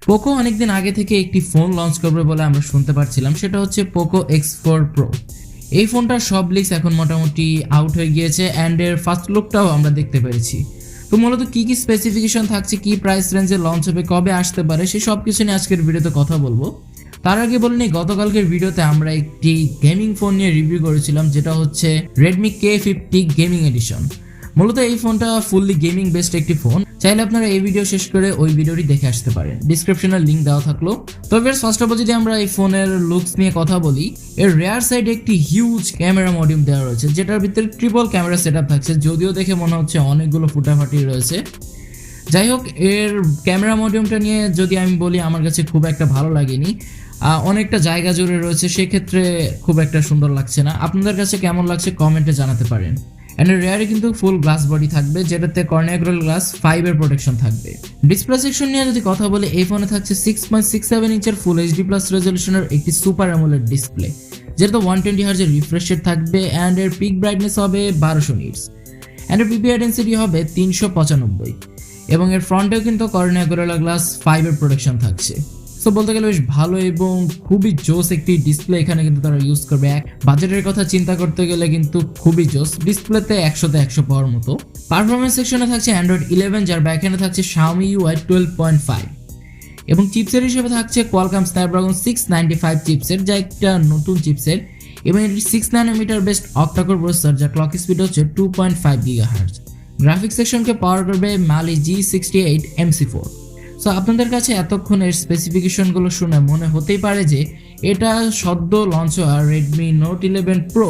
Poco অনেকদিন আগে থেকে একটি ফোন লঞ্চ করবে বলে আমরা শুনতে পারছিলাম, সেটা হচ্ছে পোকো x4pro। এই ফোনটার সব লিক্স এখন মোটামুটি আউট হয়ে গিয়েছে অ্যান্ড এর ফার্স্ট লুকটাও আমরা দেখতে পেরেছি। তো মূলত কি কি স্পেসিফিকেশন থাকছে, কি প্রাইস রেঞ্জে লঞ্চ হবে, কবে আসতে পারে, সেই সব কিছু নিয়ে আজকের ভিডিওতে কথা বলবো। তার আগে বলে নিই, গতকালকের ভিডিওতে আমরা একটি গেমিং ফোন নিয়ে রিভিউ করেছিলাম, যেটা হচ্ছে রেডমি K50 গেমিং এডিশন। মূলত এই ফোনটা ফুললি গেমিং বেসড একটি ফোন। চাইলে আপনারা এই ভিডিও শেষ করে ওই ভিডিওটি দেখে আসতে পারেন, ডিসক্রিপশনে লিংক দেওয়া থাকলো। তবে ফার্স্ট অফ অল যদি আমরা এই ফোনের লুকস নিয়ে কথা বলি, এর রেয়ার সাইডে একটি হিউজ ক্যামেরা মডিউল দেওয়া রয়েছে, যেটার ভিতরে ট্রিপল ক্যামেরা সেটআপ থাকছে, যদিও দেখে মনে হচ্ছে অনেকগুলো ফুটাফাটি রয়েছে। যাই হোক, এর ক্যামেরা মডিউলটা নিয়ে যদি আমি বলি, আমার কাছে খুব একটা ভালো লাগেনি। অনেকটা জায়গা জুড়ে রয়েছে, সেক্ষেত্রে খুব একটা সুন্দর লাগছে না। আপনাদের কাছে কেমন লাগছে কমেন্টে জানাতে পারেন। এন্ড রেয়ারে কিন্তু ফুল গ্লাস বডি থাকবে, যেটাতে কর্নিয়াগ্রাল গ্লাস 5 এর প্রোটেকশন থাকবে। ডিসপ্লে সেকশন নিয়ে যদি কথা বলি, এই ফোনে থাকছে 6.67 ইঞ্চের ফুল এইচডি প্লাস রেজলিউশনের একটি সুপার অ্যামোলেড ডিসপ্লে, যেটা 120 হার্জ এর রিফ্রেশ রেট থাকবে অ্যান্ড এর পিক ব্রাইটনেস হবে 1200 নিটস অ্যান্ড এর পিপিআই ডেনসিটি হবে 395 এবং এর ফ্রন্টেও কিন্তু কর্নিয়াগ্রাল গ্লাস 5 এর প্রোটেকশন থাকছে। সো বলতে গেলে বেশ ভালো এবং খুবই জোস একটি ডিসপ্লে এখানে কিন্তু তারা ইউজ করবে। বাজেটের কথা চিন্তা করতে গেলে কিন্তু খুবই জোস, ডিসপ্লেতে 100তে 100 পাওয়ার মতো। পারফরমেন্স সেকশনে থাকছে অ্যান্ড্রয়েড 11, যার ব্যাকএন্ডে থাকছে Xiaomi UI 12.5 এবং চিপসেট হিসেবে থাকছে কোয়ালকম স্ন্যাপড্রাগন 695 চিপসেট, যা একটা নতুন চিপসেট এবং এটি 6 ন্যানোমিটার বেসড অক্টা-কোর প্রসেসর, যার ক্লক স্পিড হচ্ছে 2.5 GHz। গ্রাফিক্স সেকশনকে পাওয়ার করবে Mali G68 MC4। সো আপনাদের কাছে এতক্ষণের স্পেসিফিকেশনগুলো শুনে মনে হতেই পারে যে এটা সদ্য লঞ্চ হওয়া রেডমি নোট 11 প্রো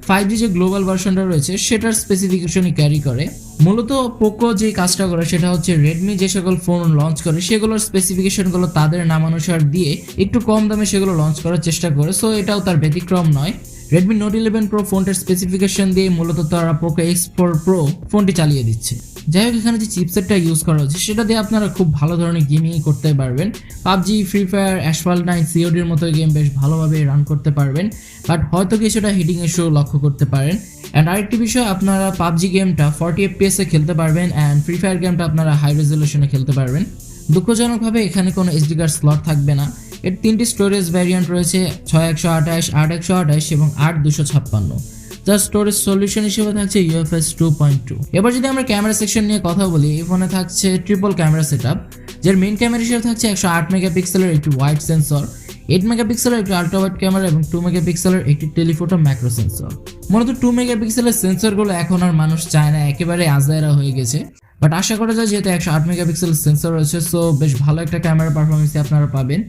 5G যে গ্লোবাল ভার্সনটা রয়েছে সেটার স্পেসিফিকেশনই ক্যারি করে। মূলত পোকো যে কাজটা করে সেটা হচ্ছে রেডমি যে সকল ফোন লঞ্চ করে সেগুলোর স্পেসিফিকেশনগুলো তাদের নামানুসার দিয়ে একটু কম দামে সেগুলো লঞ্চ করার চেষ্টা করে। সো এটাও তার ব্যতিক্রম নয়। রেডমি নোট 11 প্রো ফোনটার স্পেসিফিকেশন দিয়ে মূলত তারা পোকো x4pro ফোনটি চালিয়ে দিচ্ছে। যাই হোক, এখানে যে চিপসেটটা ইউজ করা হচ্ছে সেটা দিয়ে আপনারা খুব ভালো ধরনের গেমিং করতে পারবেন। পাবজি, ফ্রি ফায়ার, অ্যাসফাল্ট 9, COD'র মতো গেম বেশ ভালোভাবে রান করতে পারবেন, বাট হয়তো কিছুটা হিটিং ইস্যু লক্ষ্য করতে পারেন। অ্যান্ড আরেকটি বিষয়, আপনারা পাবজি গেমটা 40 FPS এ খেলতে পারবেন অ্যান্ড ফ্রি ফায়ার গেমটা আপনারা হাই রেজলিউশনে খেলতে পারবেন। দুঃখজনকভাবে এখানে কোনো এসডি কার্ড স্লট থাকবে না। এর 3টি স্টোরেজ ভ্যারিয়েন্ট রয়েছে, 6128, 8128 এবং 8256, যার স্টোরেজ সলিউশন হিসেবে থাকছে UFS 2.2। এবার যদি আমরা ক্যামেরা সেকশন নিয়ে কথা বলি, এই ফোনে থাকছে ট্রিপল ক্যামেরা সেটআপ, যার মেইন ক্যামেরা হিসেবে থাকছে 108 মেগাপিক্সেলের একটি ওয়াইড সেন্সর, 8 মেগাপিক্সেলের একটি আল্ট্রা ওয়াইড ক্যামেরা এবং 2 মেগাপিক্সেলের একটি টেলিফোটো ম্যাক্রো সেন্সর। মূলত 2 মেগাপিক্সেলের সেন্সরগুলো এখন আর মানুষ চায় না, একেবারে আজাইরা হয়ে গেছে। বাট আশা করা যায় যেহেতু 108 মেগাপিক্সেলের সেন্সর রয়েছে, সো বেশ ভালো একটা ক্যামেরা পারফরমেন্স আপনারা পাবেন।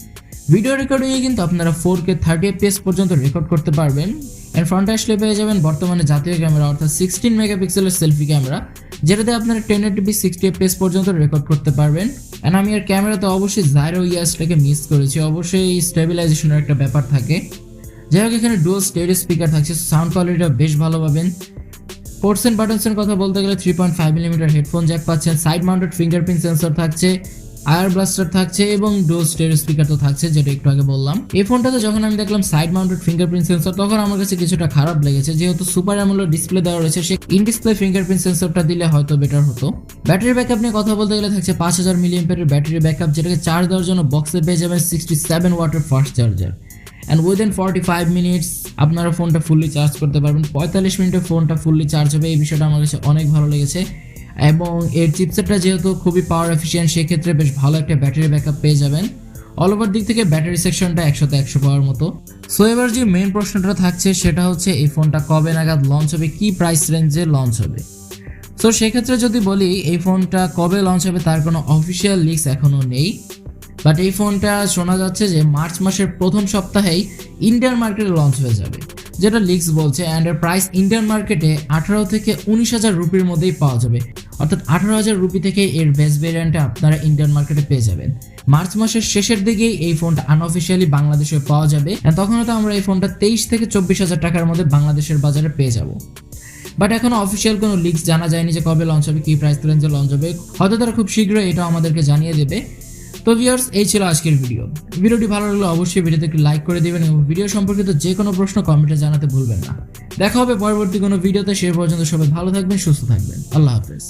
ভিডিও রেকর্ডিংয়ে কিন্তু আপনারা 4K 30 FPS পর্যন্ত রেকর্ড করতে পারবেন। এর ফ্রন্ট আসলে পেয়ে যাবেন বর্তমানে জাতীয় ক্যামেরা, অর্থাৎ 16 মেগাপিক্সেলের সেলফি ক্যামেরা, যেটাতে আপনারা 1080p 60 FPS পর্যন্ত রেকর্ড করতে পারবেন। অ্যান্ড আমি এর ক্যামেরাতে অবশ্যই জাইরো ইয়াসটাকে মিস করেছি, অবশ্যই স্টেবিলাইজেশনের একটা ব্যাপার থাকে। যাই হোক, এখানে ডুয়াল স্টেরিও স্পিকার থাকছে, সাউন্ড কোয়ালিটিটা বেশ ভালো পাবেন। পোর্টস এন্ড বাটনসের কথা বলতে গেলে 3.5mm হেডফোন জ্যাক পাচ্ছেন, সাইড মাউন্টেড ফিঙ্গারপ্রিন্ট সেন্সর থাকছে, আয়ার ব্লাস্টার থাকছে এবং ডুয়াল স্টেরিও স্পিকার তো থাকছে, যেটা একটু আগে বললাম। এই ফোনটাতে যখন আমি দেখলাম সাইড মাউন্টেড ফিঙ্গারপ্রিন্ট সেন্সর, তখন আমার কাছে কিছুটা খারাপ লেগেছে, যেহেতু সুপার অ্যামোলেড ডিসপ্লে দেওয়া রয়েছে, সে ইন ডিসপ্লে ফিঙ্গারপ্রিন্ট সেন্সরটা দিলে হয়তো বেটার হতো। ব্যাটারি ব্যাকআপ নিয়ে কথা বলতে গেলে থাকছে 5000 mAh ব্যাটারি ব্যাকআপ, যেটাকে চার্জ দেওয়ার জন্য বক্সে পেয়ে যাবেন 67 ওয়াটের fast charger. And within 45 minutes আপনারা ফোনটা ফুললি চার্জ করতে পারবেন। 45 মিনিটে ফোনটা ফুললি চার্জ হবে, এই বিষয়টা আমার কাছে অনেক ভালো লেগেছে। এবং এর চিপসেটটা যেহেতু খুবই পাওয়ার এফিশিয়েন্ট, সেক্ষেত্রে বেশ ভালো একটা ব্যাটারি ব্যাকআপ পেয়ে যাবেন। অল ওভার দিক থেকে ব্যাটারি সেকশনটা 100তে 100 পাওয়ার মতো। সো এবার যে মেইন প্রশ্নটা থাকছে সেটা হচ্ছে এই ফোনটা কবে নাগাদ লঞ্চ হবে, কি প্রাইস রেঞ্জে লঞ্চ হবে। সো সেক্ষেত্রে যদি বলি এই ফোনটা কবে লঞ্চ হবে তার কোনো অফিসিয়াল লিক্স এখনও নেই, বাট এই ফোনটা শোনা যাচ্ছে যে মার্চ মাসের প্রথম সপ্তাহেই ইন্ডিয়ান মার্কেটে লঞ্চ হয়ে যাবে, যেটা লিক্স বলছে। অ্যান্ড এর প্রাইস ইন্ডিয়ান মার্কেটে 18 থেকে 19,000 রুপির মধ্যেই পাওয়া যাবে, অর্থাৎ 18,000 রুপি থেকে এর বেস ভেরিয়েন্টে আপনারা ইন্ডিয়ান মার্কেটে পেয়ে যাবেন। মার্চ মাসের শেষের দিকেই এই ফোনটা আনঅফিসিয়ালি বাংলাদেশে পাওয়া যাবে, তখন তো আমরা এই ফোনটা 23 থেকে 24,000 টাকার মধ্যে বাংলাদেশের বাজারে পেয়ে যাব। বাট এখনো অফিসিয়াল কোনো লিক্স জানা যায়নি যে কবে লঞ্চ হবে, কি প্রাইস রেঞ্জে লঞ্চ হবে। হয়তো তারা খুব শীঘ্রই এটা আমাদেরকে জানিয়ে দেবে। তো ভিউয়ার্স, এই ছিল আজকের ভিডিওটি ভালো লাগলে অবশ্যই ভিডিওতে একটু লাইক করে দিবেন এবং ভিডিও সম্পর্কিত যে কোনো প্রশ্ন কমেন্টে জানাতে ভুলবেন না। দেখা হবে পরবর্তী কোনো ভিডিওতে, সে পর্যন্ত সবাই ভালো থাকবেন, সুস্থ থাকবেন। আল্লাহ হাফেজ।